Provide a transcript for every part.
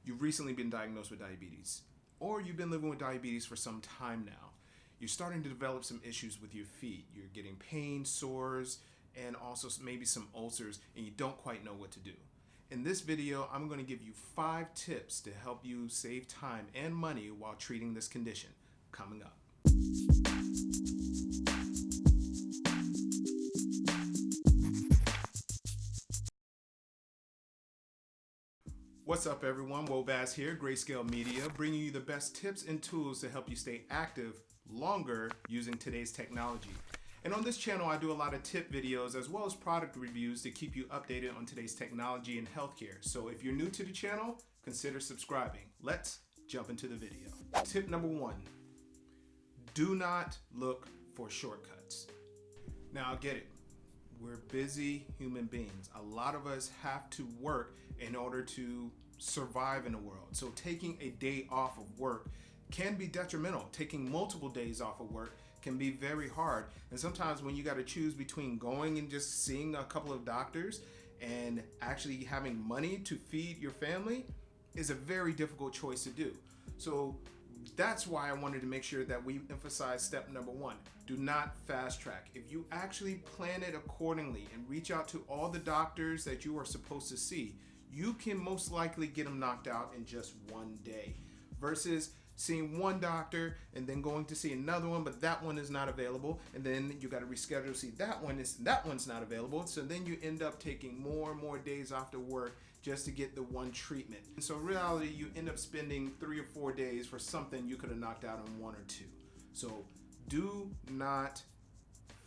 You've recently been diagnosed with diabetes, or you've been living with diabetes for some time now. You're starting to develop some issues with your feet. You're getting pain, sores, and also maybe some ulcers, and you don't quite know what to do. In this video, I'm going to give you 5 tips to help you save time and money while treating this condition. Coming up. What's up, everyone? Wobaz here, Grayscale Media, bringing you the best tips and tools to help you stay active longer using today's technology. And on this channel, I do a lot of tip videos as well as product reviews to keep you updated on today's technology and healthcare. So if you're new to the channel, consider subscribing. Let's jump into the video. Tip number 1, do not look for shortcuts. Now, I get it. We're busy human beings. A lot of us have to work in order to survive in the world. So taking a day off of work can be detrimental. Taking multiple days off of work can be very hard. And sometimes when you got to choose between going and just seeing a couple of doctors and actually having money to feed your family is a very difficult choice to do. So that's why I wanted to make sure that we emphasize step number 1. Do not fast track. If you actually plan it accordingly and reach out to all the doctors that you are supposed to see, you can most likely get them knocked out in just one day versus seeing one doctor and then going to see another one, but that one is not available, and then you got to reschedule to see that one's not available. So then you end up taking more and more days after work just to get the one treatment. And so in reality, you end up spending 3 or 4 days for something you could have knocked out in 1 or 2. So do not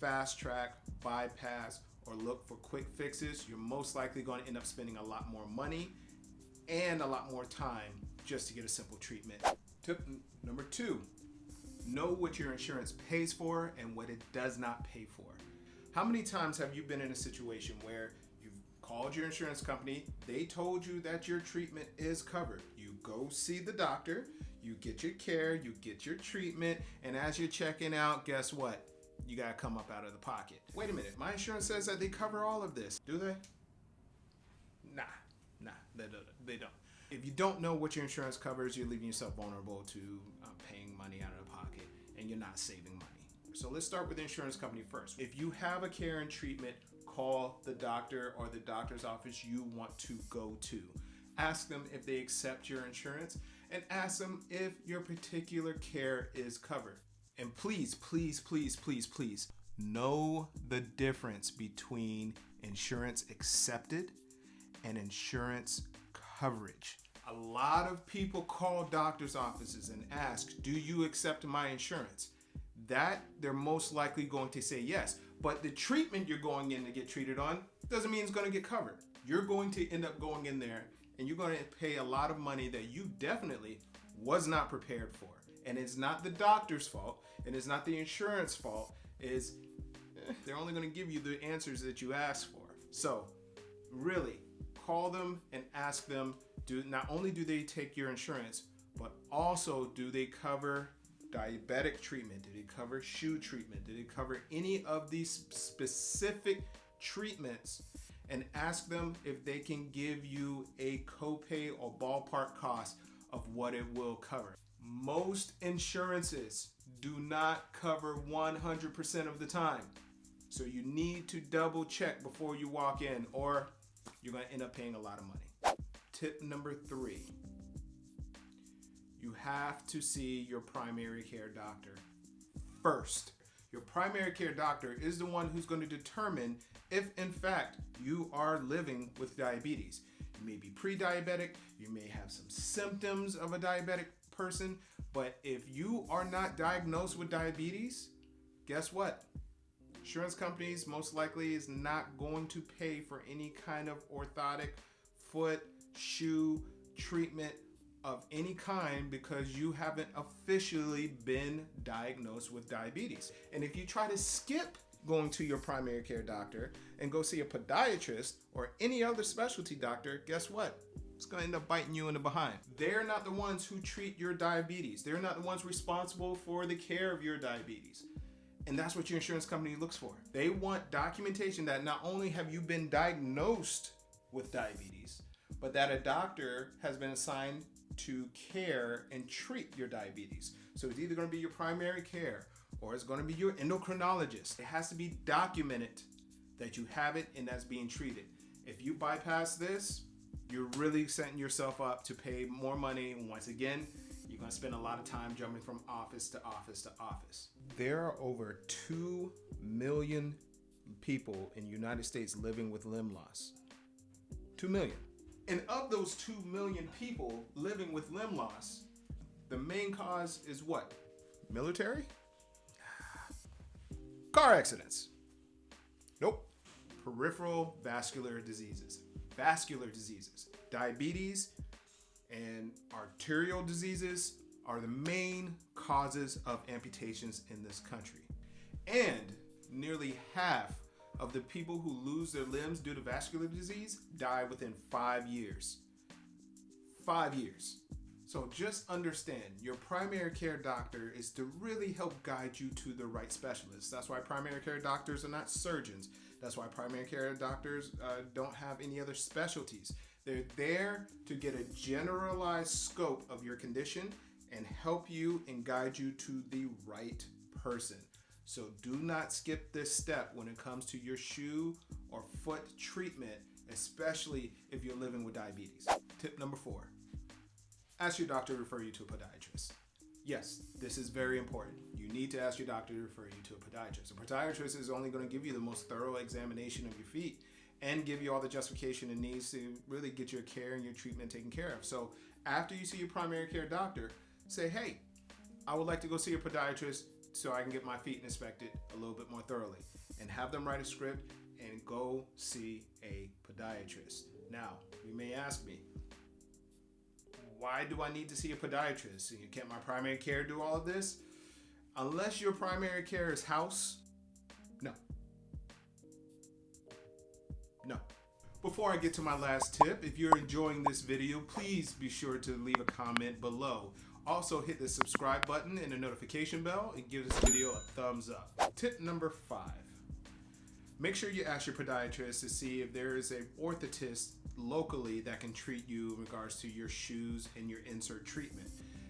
fast track, bypass, or look for quick fixes. You're most likely going to end up spending a lot more money and a lot more time just to get a simple treatment. Tip number 2, know what your insurance pays for and what it does not pay for. How many times have you been in a situation where you've called your insurance company, they told you that your treatment is covered. You go see the doctor, you get your care, you get your treatment, and as you're checking out, guess what? You gotta come up out of the pocket. Wait a minute, my insurance says that they cover all of this. Do they? Nah, they don't. If you don't know what your insurance covers, you're leaving yourself vulnerable to paying money out of the pocket, and you're not saving money. So let's start with the insurance company first. If you have a care and treatment, call the doctor or the doctor's office you want to go to. Ask them if they accept your insurance, and ask them if your particular care is covered. And please, please, please, please, please know the difference between insurance accepted and insurance coverage. A lot of people call doctor's offices and ask, do you accept my insurance? That they're most likely going to say yes, but the treatment you're going in to get treated on doesn't mean it's going to get covered. You're going to end up going in there and you're going to pay a lot of money that you definitely was not prepared for. And it's not the doctor's fault, and it's not the insurance fault. They're only going to give you the answers that you ask for. So really call them and ask them, not only do they take your insurance, but also do they cover diabetic treatment? Do they cover shoe treatment? Do they cover any of these specific treatments? And ask them if they can give you a copay or ballpark cost of what it will cover. Most insurances do not cover 100% of the time. So you need to double check before you walk in, or you're going to end up paying a lot of money. Tip number 3, you have to see your primary care doctor first. Your primary care doctor is the one who's going to determine if in fact you are living with diabetes. You may be pre-diabetic, you may have some symptoms of a diabetic person, but if you are not diagnosed with diabetes, guess what? Insurance companies most likely is not going to pay for any kind of orthotic, foot, shoe treatment of any kind because you haven't officially been diagnosed with diabetes. And if you try to skip going to your primary care doctor and go see a podiatrist or any other specialty doctor, guess what? It's going to end up biting you in the behind. They're not the ones who treat your diabetes. They're not the ones responsible for the care of your diabetes. And that's what your insurance company looks for. They want documentation that not only have you been diagnosed with diabetes, but that a doctor has been assigned to care and treat your diabetes. So it's either going to be your primary care or it's going to be your endocrinologist. It has to be documented that you have it and that's being treated. If you bypass this, you're really setting yourself up to pay more money. And once again, you're going to spend a lot of time jumping from office to office to office. There are over 2 million people in the United States living with limb loss. 2 million. And of those 2 million people living with limb loss, the main cause is what? Military? Car accidents. Nope. Peripheral vascular diseases. Vascular diseases. Diabetes and arterial diseases are the main causes of amputations in this country. And nearly half of the people who lose their limbs due to vascular disease die within 5 years. 5 years. So just understand, your primary care doctor is to really help guide you to the right specialist. That's why primary care doctors are not surgeons. That's why primary care doctors don't have any other specialties. They're there to get a generalized scope of your condition and help you and guide you to the right person. So do not skip this step when it comes to your shoe or foot treatment, especially if you're living with diabetes. Tip number 4, ask your doctor to refer you to a podiatrist. Yes, this is very important. You need to ask your doctor to refer you to a podiatrist. A podiatrist is only going to give you the most thorough examination of your feet and give you all the justification it needs to really get your care and your treatment taken care of. So after you see your primary care doctor, say, hey, I would like to go see a podiatrist so I can get my feet inspected a little bit more thoroughly, and have them write a script and go see a podiatrist. Now, you may ask me, why do I need to see a podiatrist? Can't my primary care do all of this? Unless your primary care is house, no. No. Before I get to my last tip, if you're enjoying this video, please be sure to leave a comment below. Also hit the subscribe button and the notification bell and give this video a thumbs up. Tip number 5. Make sure you ask your podiatrist to see if there is an orthotist locally that can treat you in regards to your shoes and your insert treatment.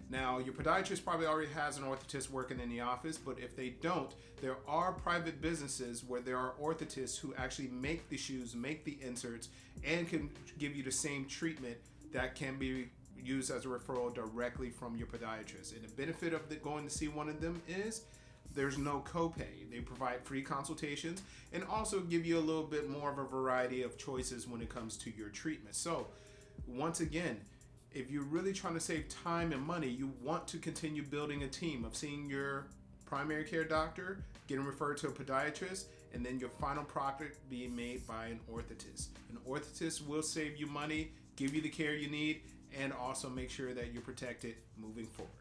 Now, your podiatrist probably already has an orthotist working in the office, but if they don't, there are private businesses where there are orthotists who actually make the shoes, make the inserts, and can give you the same treatment that can be used as a referral directly from your podiatrist. And the benefit of going to see one of them is there's no copay. They provide free consultations and also give you a little bit more of a variety of choices when it comes to your treatment. So once again, if you're really trying to save time and money, you want to continue building a team of seeing your primary care doctor, getting referred to a podiatrist, and then your final product being made by an orthotist. An orthotist will save you money, give you the care you need, and also make sure that you're protected moving forward.